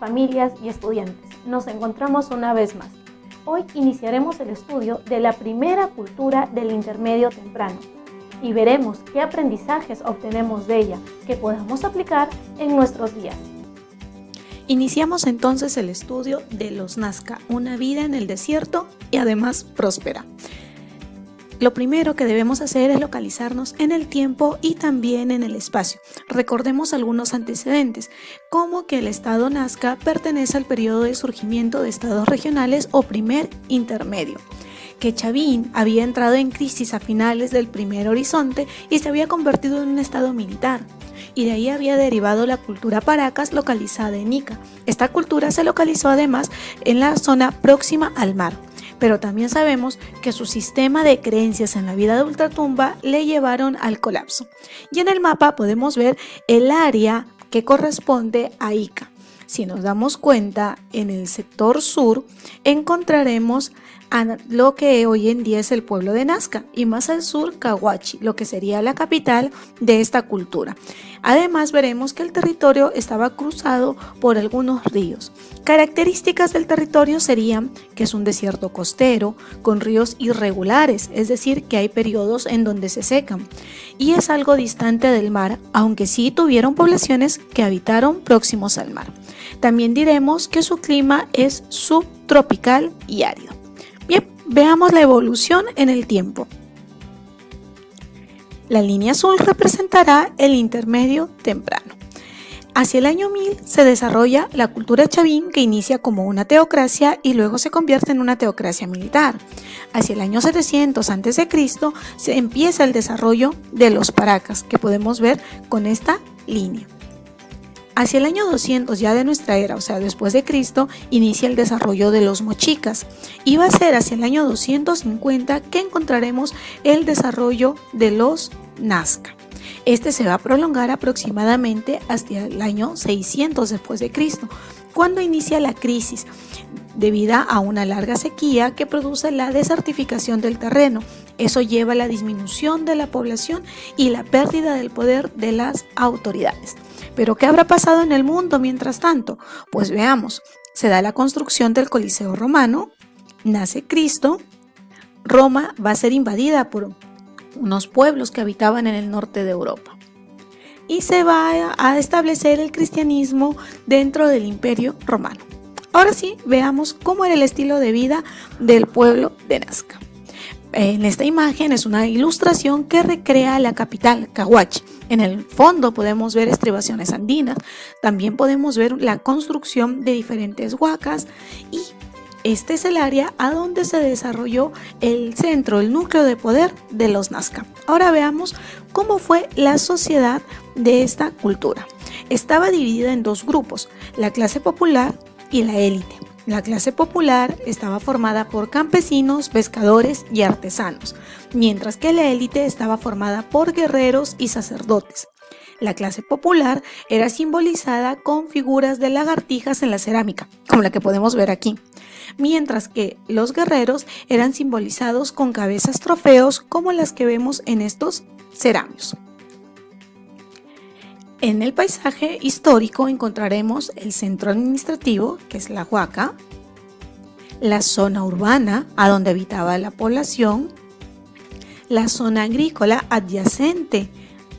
familias y estudiantes. Nos encontramos una vez más. Hoy iniciaremos el estudio de la primera cultura del intermedio temprano y veremos qué aprendizajes obtenemos de ella que podamos aplicar en nuestros días. Iniciamos entonces el estudio de los Nazca, una vida en el desierto y además próspera. Lo primero que debemos hacer es localizarnos en el tiempo y también en el espacio. Recordemos algunos antecedentes, como que el estado Nazca pertenece al periodo de surgimiento de estados regionales o primer intermedio, que Chavín había entrado en crisis a finales del primer horizonte y se había convertido en un estado militar, y de ahí había derivado la cultura Paracas localizada en Ica. Esta cultura se localizó además en la zona próxima al mar. Pero también sabemos que su sistema de creencias en la vida de ultratumba le llevaron al colapso. Y en el mapa podemos ver el área que corresponde a Ica. Si nos damos cuenta, en el sector sur encontraremos a lo que hoy en día es el pueblo de Nazca y más al sur Cahuachi, lo que sería la capital de esta cultura. Además veremos que el territorio estaba cruzado por algunos ríos. Características del territorio serían que es un desierto costero con ríos irregulares, es decir, que hay periodos en donde se secan, y es algo distante del mar, aunque sí tuvieron poblaciones que habitaron próximos al mar. También diremos que su clima es subtropical y árido. Bien, veamos la evolución en el tiempo. La línea azul representará el intermedio temprano. Hacia el año 1000 se desarrolla la cultura Chavín, que inicia como una teocracia y luego se convierte en una teocracia militar. Hacia el año 700 a.C. se empieza el desarrollo de los Paracas, que podemos ver con esta línea. Hacia el año 200 ya de nuestra era, o sea, después de Cristo, inicia el desarrollo de los mochicas y va a ser hacia el año 250 que encontraremos el desarrollo de los Nazca. Este se va a prolongar aproximadamente hasta el año 600 después de Cristo, cuando inicia la crisis debido a una larga sequía que produce la desertificación del terreno. Eso lleva a la disminución de la población y la pérdida del poder de las autoridades. ¿Pero qué habrá pasado en el mundo mientras tanto? Pues veamos, se da la construcción del Coliseo Romano, nace Cristo, Roma va a ser invadida por unos pueblos que habitaban en el norte de Europa y se va a establecer el cristianismo dentro del Imperio Romano. Ahora sí, veamos cómo era el estilo de vida del pueblo de Nazca. En esta imagen es una ilustración que recrea la capital, Cahuachi. En el fondo podemos ver estribaciones andinas, también podemos ver la construcción de diferentes huacas y este es el área a donde se desarrolló el centro, el núcleo de poder de los Nazca. Ahora veamos cómo fue la sociedad de esta cultura. Estaba dividida en dos grupos, la clase popular y la élite. La clase popular estaba formada por campesinos, pescadores y artesanos, mientras que la élite estaba formada por guerreros y sacerdotes. La clase popular era simbolizada con figuras de lagartijas en la cerámica, como la que podemos ver aquí, mientras que los guerreros eran simbolizados con cabezas trofeos como las que vemos en estos ceramios. En el paisaje histórico encontraremos el centro administrativo, que es la Huaca, la zona urbana, a donde habitaba la población, la zona agrícola adyacente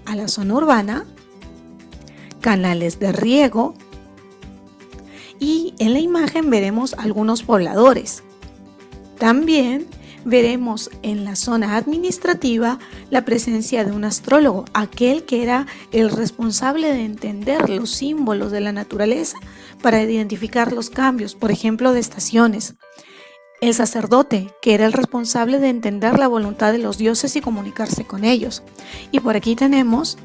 a la zona urbana, canales de riego y en la imagen veremos algunos pobladores. También veremos en la zona administrativa la presencia de un astrólogo, aquel que era el responsable de entender los símbolos de la naturaleza para identificar los cambios, por ejemplo, de estaciones. El sacerdote, que era el responsable de entender la voluntad de los dioses y comunicarse con ellos. Y por aquí tenemos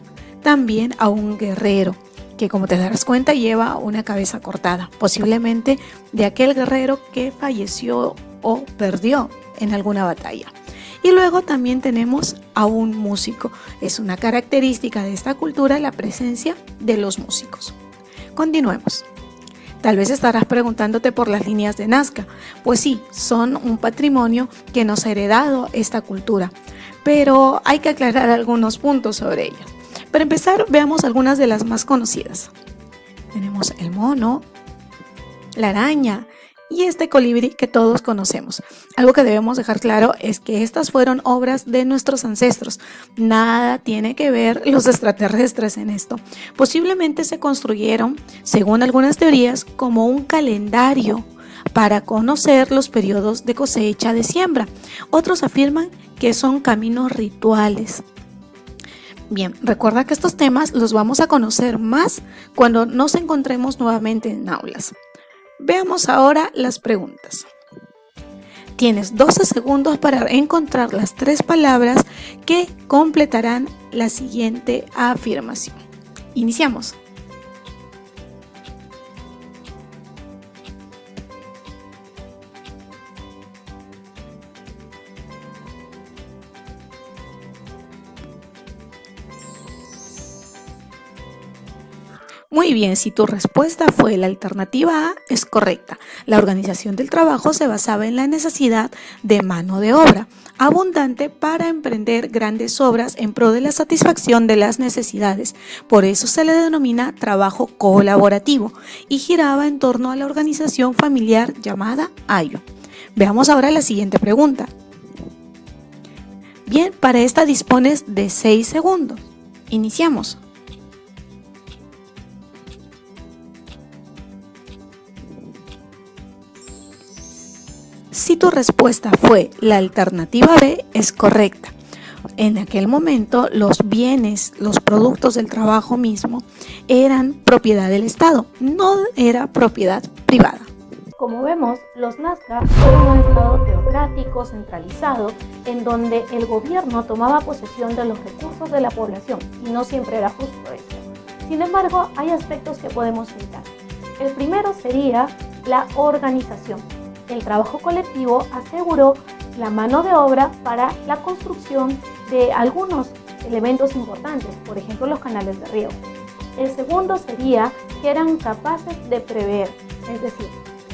también a un guerrero, que como te darás cuenta lleva una cabeza cortada, posiblemente de aquel guerrero que falleció o perdió en alguna batalla. Y luego también tenemos a un músico. Es una característica de esta cultura la presencia de los músicos. Continuemos. Tal vez estarás preguntándote por las líneas de Nazca. Pues sí, son un patrimonio que nos ha heredado esta cultura, pero hay que aclarar algunos puntos sobre ellas. Para empezar, veamos algunas de las más conocidas. Tenemos el mono, la araña y este colibrí que todos conocemos. Algo que debemos dejar claro es que estas fueron obras de nuestros ancestros. Nada tiene que ver los extraterrestres en esto. Posiblemente se construyeron, según algunas teorías, como un calendario para conocer los periodos de cosecha de siembra. Otros afirman que son caminos rituales. Bien, recuerda que estos temas los vamos a conocer más cuando nos encontremos nuevamente en aulas. Veamos ahora las preguntas. Tienes 12 segundos para encontrar las 3 palabras que completarán la siguiente afirmación. Iniciamos. Muy bien, si tu respuesta fue la alternativa A, es correcta. La organización del trabajo se basaba en la necesidad de mano de obra abundante para emprender grandes obras en pro de la satisfacción de las necesidades. Por eso se le denomina trabajo colaborativo y giraba en torno a la organización familiar llamada Ayo. Veamos ahora la siguiente pregunta. Bien, para esta dispones de 6 segundos. Iniciamos. Si tu respuesta fue la alternativa B, es correcta. En aquel momento, los bienes, los productos del trabajo mismo, eran propiedad del Estado, no era propiedad privada. Como vemos, los Nazca fueron un estado teocrático, centralizado, en donde el gobierno tomaba posesión de los recursos de la población y no siempre era justo esto. Sin embargo, hay aspectos que podemos citar. El primero sería la organización. El trabajo colectivo aseguró la mano de obra para la construcción de algunos elementos importantes, por ejemplo los canales de riego. El segundo sería que eran capaces de prever, es decir,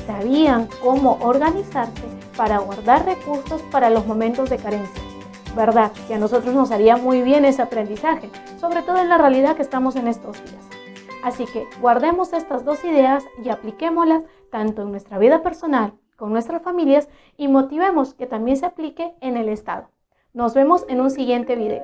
sabían cómo organizarse para guardar recursos para los momentos de carencia. ¿Verdad? Que a nosotros nos haría muy bien ese aprendizaje, sobre todo en la realidad que estamos en estos días. Así que guardemos estas 2 ideas y apliquémoslas tanto en nuestra vida personal, con nuestras familias y motivemos que también se aplique en el Estado. Nos vemos en un siguiente video.